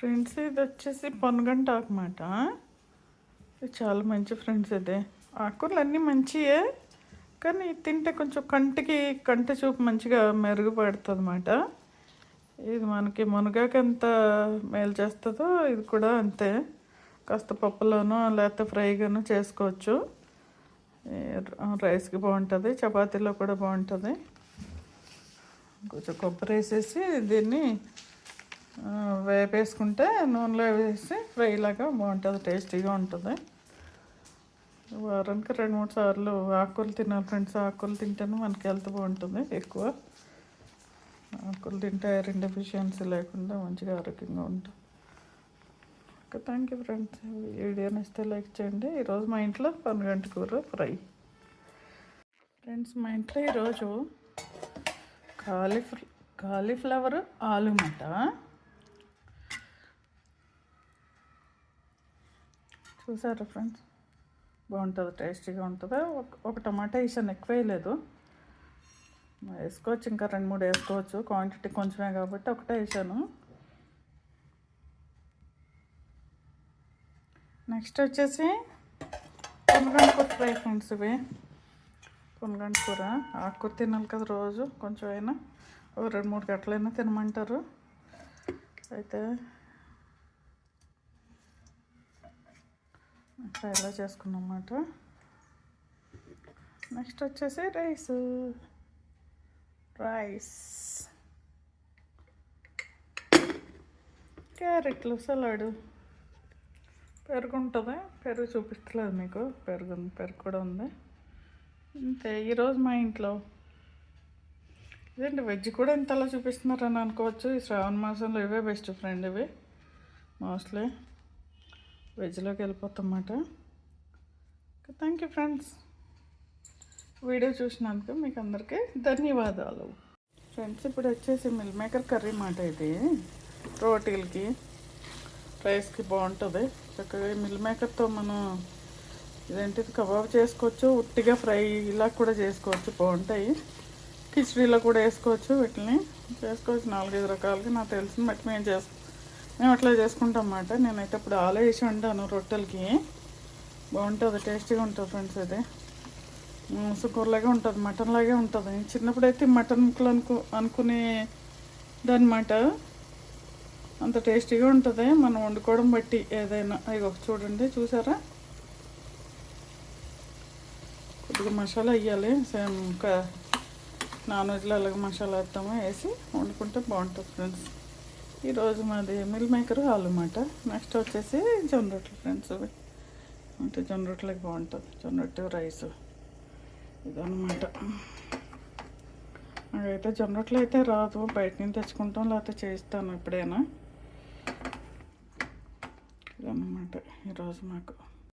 Friends ఇది వచ్చేసి పొనగంటాకు అన్నమాట. ఇది చాలా మంచి ఫ్రెండ్స్. ఇది ఆకుకూరలు అన్నీ మంచియే, కానీ తింటే కొంచెం కంటి చూపు మంచిగా మెరుగుపడుతుంది అన్నమాట. ఇది మనకి మునగాకు ఎంత మేలు చేస్తుందో ఇది కూడా అంతే. కాస్త పప్పులోనూ లేకపోతే ఫ్రైగాను చేసుకోవచ్చు. రైస్కి బాగుంటుంది, చపాతీలో కూడా బాగుంటుంది. కొంచెం కొబ్బరి వేసేసి దీన్ని వేపేసుకుంటే నూనెలో వేసి ఫ్రై లాగా బాగుంటుంది, టేస్టీగా ఉంటుంది. వారానికి 2-3 సార్లు ఆకుకూరలు తినాలి ఫ్రెండ్స్. ఆకుకూరలు తింటేనే మనకి హెల్త్ బాగుంటుంది. ఎక్కువ ఆకుకూరలు తింటే ఐరన్ డెఫిషియన్సీ లేకుండా మంచిగా ఆరోగ్యంగా ఉంటుంది. Okay, thank you friends. Video నచ్చితే లైక్ చేయండి. ఈరోజు మా ఇంట్లో పొనగంటి కూర ఫ్రై. ఫ్రెండ్స్, మా ఇంట్లో ఈరోజు కాలీఫ్లవర్ ఆలు మాట. చూసారా ఫ్రెండ్స్, బాగుంటుంది, టేస్టీగా ఉంటుంది. ఒక టమాటా వేసాను, ఎక్కువ వేయలేదు. వేసుకోవచ్చు, ఇంకా 2-3 వేసుకోవచ్చు. క్వాంటిటీ కొంచెమే కాబట్టి ఒకటే వేసాను. నెక్స్ట్ వచ్చేసి పొనగంటి కూర ఫ్రై ఫ్రెండ్స్. ఇవి పొనగంటి కూర ఆకుకూర తినాలి కదా రోజు, కొంచెం అయినా 2-3 గంటలైనా తినమంటారు. అయితే ఫ్రైలా చేసుకున్నాం అన్నమాట. నెక్స్ట్ వచ్చేసి రైస్, క్యారెట్లు, సలాడు, పెరుగు ఉంటుంది. పెరుగు చూపిస్తలేదు మీకు, పెరుగు కూడా ఉంది. అంతే ఈరోజు మా ఇంట్లో. ఇదేంటి వెజ్ కూడా ఇంతలా చూపిస్తున్నారని అనుకోవచ్చు. ఈ శ్రావణ మాసంలో ఇవే బెస్ట్ ఫ్రెండ్. ఇవి మోస్ట్లీ వెజ్లోకి వెళ్ళిపోతామన్నమాట. థ్యాంక్ యూ ఫ్రెండ్స్, వీడియో చూసినందుకు మీకు అందరికీ ధన్యవాదాలు. ఫ్రెండ్స్, ఇప్పుడు వచ్చేసి మిల్ మేకర్ కర్రీ అన్నమాట. ఇది రోటీలకి, రైస్కి బాగుంటుంది. చక్కగా మిల్ మేకర్తో మనం ఇదేంటిది కబాబ్ చేసుకోవచ్చు, ఉట్టిగా ఫ్రై ఇలా కూడా చేసుకోవచ్చు, బాగుంటాయి. కిచడీలో కూడా వేసుకోవచ్చు, వీటిని చేసుకోవచ్చు 4-5 రకాలుగా. నాకు తెలిసిన బట్టి మేము అట్లా చేసుకుంటాం అన్నమాట. నేనైతే ఇప్పుడు ఆలు వేసి వండాను రొట్టెలకి, బాగుంటుంది, టేస్టీగా ఉంటుంది ఫ్రెండ్స్. ఇది కూరలాగే ఉంటుంది, మటన్ లాగే ఉంటుంది. చిన్నప్పుడైతే మటన్ ముక్కలు అనుకునే దాన్నమాట. అంత టేస్టీగా ఉంటుంది మనం వండుకోవడం బట్టి ఏదైనా. అయ్యో చూడండి, చూసారా, కొద్దిగా మసాలా వేయాలి. సేమ్ ఇంకా నాన్ వెజ్లో అలాగే మసాలా వేస్తామో వేసి వండుకుంటే బాగుంటుంది ఫ్రెండ్స్. ఈరోజు మాది మిల్ మేకర్ ఆలు అన్నమాట. నెక్స్ట్ వచ్చేసి జొన్న రొట్టెలు ఫ్రెండ్స్. అవి అంటే జొన్న రొట్టెలకి బాగుంటుంది, జొన్న రొట్టె రైస్ ఇదన్నమాట. నాకైతే జొన్న రొట్టెలు అయితే రాదు, బయట నుంచి తెచ్చుకుంటాం లేకపోతే చేస్తాను ఎప్పుడైనా. ఇదన్నమాట ఈరోజు మాకు.